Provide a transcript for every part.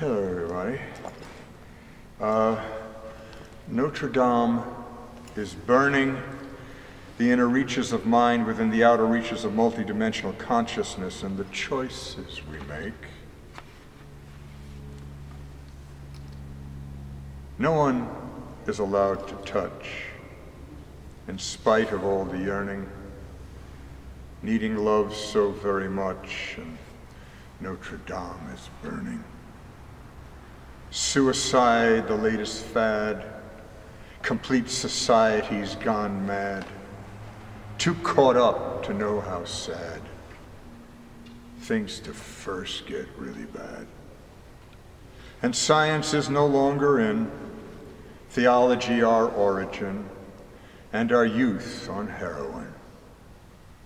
Hello, everybody. Notre Dame is burning. The inner reaches of mind within the outer reaches of multidimensional consciousness, and the choices we make. No one is allowed to touch, in spite of all the yearning, needing love so very much, and Notre Dame is burning. Suicide, the latest fad, complete society's gone mad, too caught up to know how sad, things to first get really bad. And science is no longer in, theology our origin, and our youth on heroin.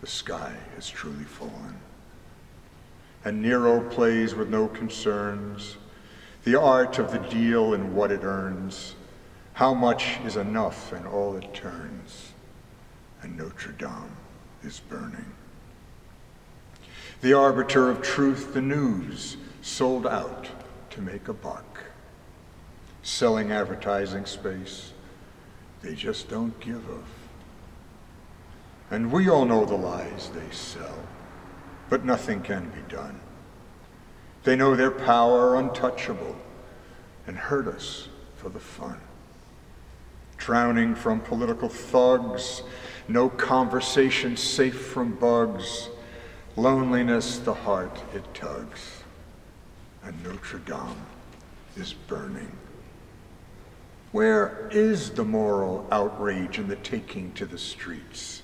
The sky has truly fallen. And Nero plays with no concerns, the art of the deal and what it earns, how much is enough and all it turns, and Notre Dame is burning. The arbiter of truth, the news, sold out to make a buck, selling advertising space they just don't give of. And we all know the lies they sell, but nothing can be done. They know their power untouchable and hurt us for the fun. Drowning from political thugs, no conversation safe from bugs, loneliness the heart it tugs, and Notre Dame is burning. Where is the moral outrage in the taking to the streets?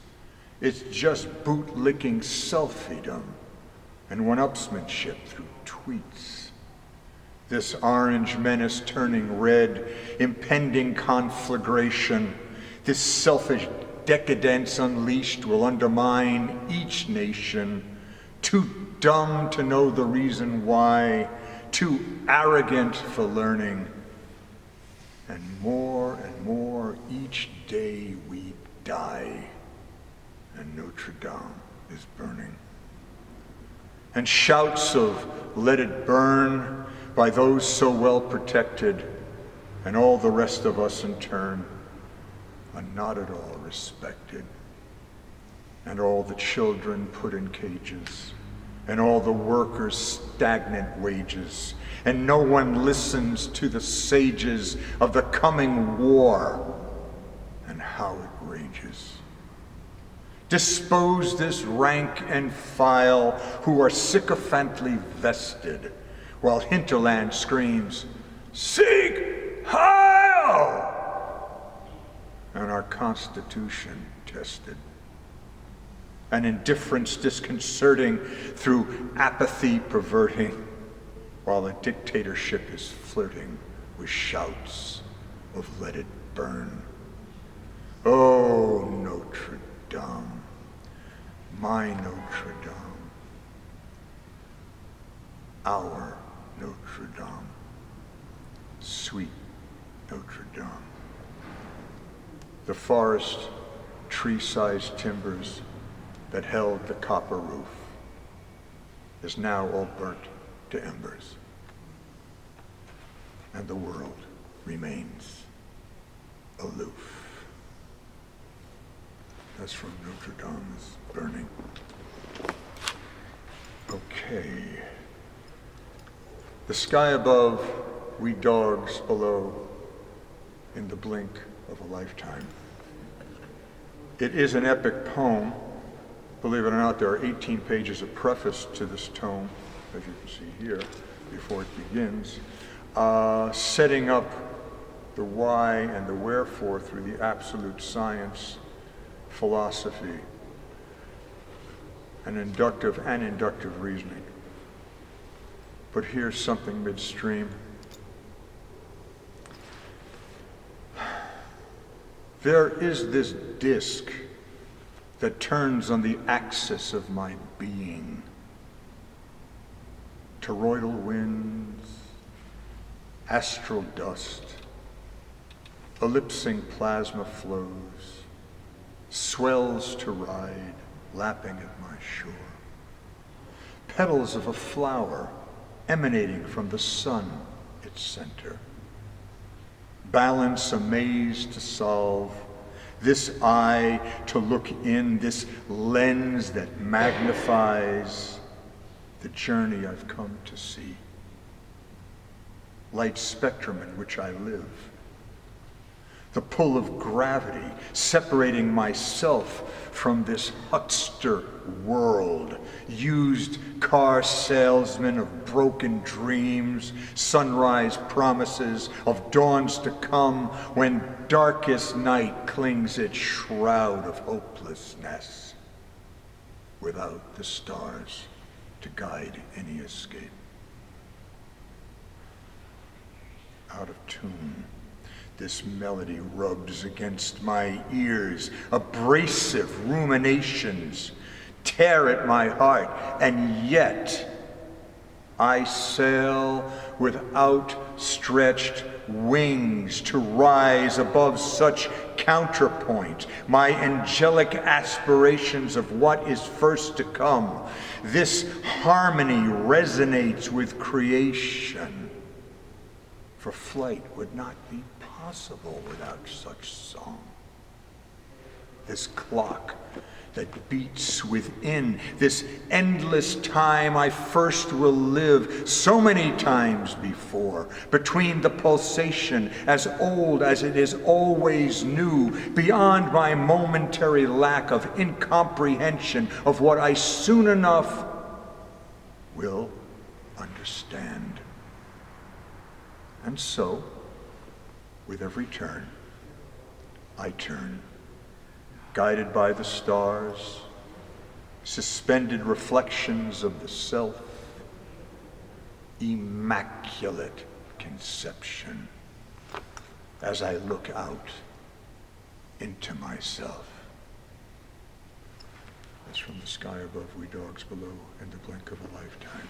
It's just bootlicking selfiedom and one-upsmanship through tweets. This orange menace turning red, impending conflagration, this selfish decadence unleashed will undermine each nation, too dumb to know the reason why, too arrogant for learning, and more each day we die, and Notre Dame is burning. And shouts of "let it burn" by those so well protected, and all the rest of us in turn are not at all respected. And all the children put in cages, and all the workers stagnant wages, and no one listens to the sages of the coming war and how it rages. Dispose this rank and file who are sycophantly vested, while hinterland screams, "Sieg Heil!" and our Constitution tested. And indifference disconcerting through apathy perverting, while a dictatorship is flirting with shouts of "let it burn." Oh, Notre Dame, my Notre Dame, our Notre Dame, sweet Notre Dame. The forest, tree-sized timbers that held the copper roof is now all burnt to embers, and the world remains aloof. That's from Notre Dame is burning. Okay. The sky above, we dogs below, in the blink of a lifetime. It is an epic poem. Believe it or not, there are 18 pages of preface to this tome, as you can see here, before it begins, setting up the why and the wherefore through the absolute science, philosophy, and inductive reasoning. But here's something midstream. There is this disk that turns on the axis of my being. Toroidal winds, astral dust, ellipsing plasma flows, swells to ride, lapping at my shore. Petals of a flower emanating from the sun its center. Balance a maze to solve, this eye to look in, this lens that magnifies the journey I've come to see. Light spectrum in which I live. The pull of gravity separating myself from this huckster world, used car salesman of broken dreams, sunrise promises of dawns to come when darkest night clings its shroud of hopelessness, without the stars to guide any escape. Out of tune, this melody rubs against my ears. Abrasive ruminations tear at my heart, and yet I sail with outstretched wings to rise above such counterpoint, my angelic aspirations of what is first to come. This harmony resonates with creation, for flight would not be possible without such song. This clock that beats within, this endless time I first will live so many times before, between the pulsation as old as it is always new, beyond my momentary lack of incomprehension of what I soon enough will understand. And so, with every turn, I turn, guided by the stars, suspended reflections of the self, immaculate conception, as I look out into myself. As from the sky above, we dogs below, in the blink of a lifetime.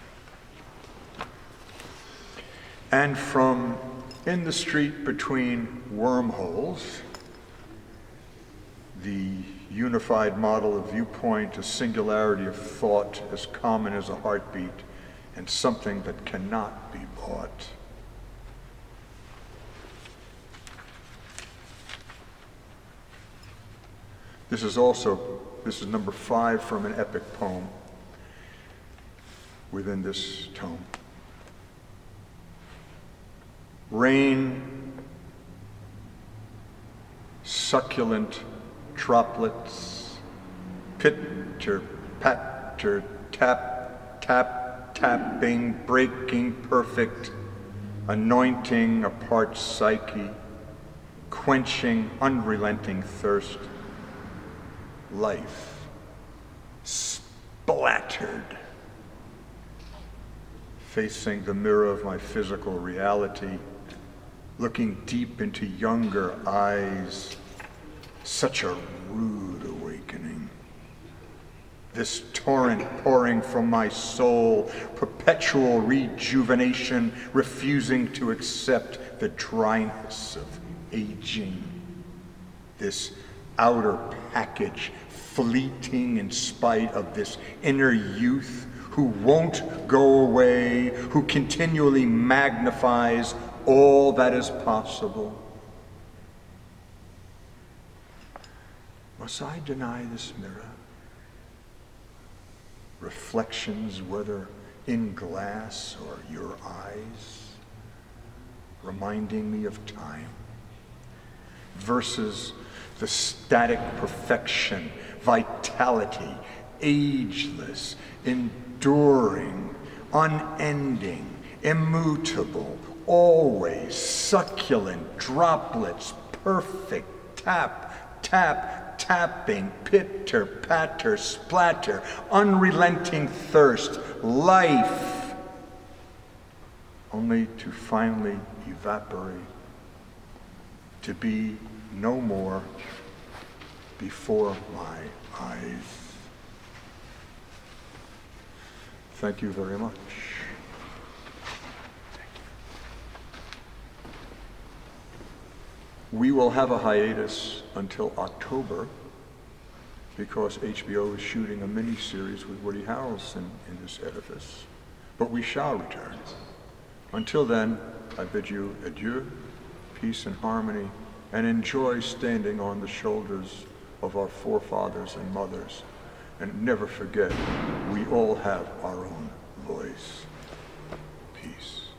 And from in the street between wormholes, the unified model of viewpoint, a singularity of thought as common as a heartbeat, and something that cannot be bought. This is number 5 from an epic poem within this tome. Rain, succulent droplets, pitter, patter, tap, tap, tapping, breaking, perfect, anointing a parched psyche, quenching unrelenting thirst, life splattered, facing the mirror of my physical reality, looking deep into younger eyes, such a rude awakening. This torrent pouring from my soul, perpetual rejuvenation, refusing to accept the dryness of aging. This outer package, fleeting in spite of this inner youth who won't go away, who continually magnifies all that is possible. Must I deny this mirror? Reflections, whether in glass or your eyes, reminding me of time, versus the static perfection, vitality, ageless, enduring, unending, immutable, always succulent droplets, perfect, tap, tap, tapping, pitter, patter, splatter, unrelenting thirst, life, only to finally evaporate, to be no more before my eyes. Thank you very much. We will have a hiatus until October because HBO is shooting a mini-series with Woody Harrelson in this edifice. But we shall return. Until then, I bid you adieu, peace and harmony, and enjoy standing on the shoulders of our forefathers and mothers. And never forget, we all have our own voice. Peace.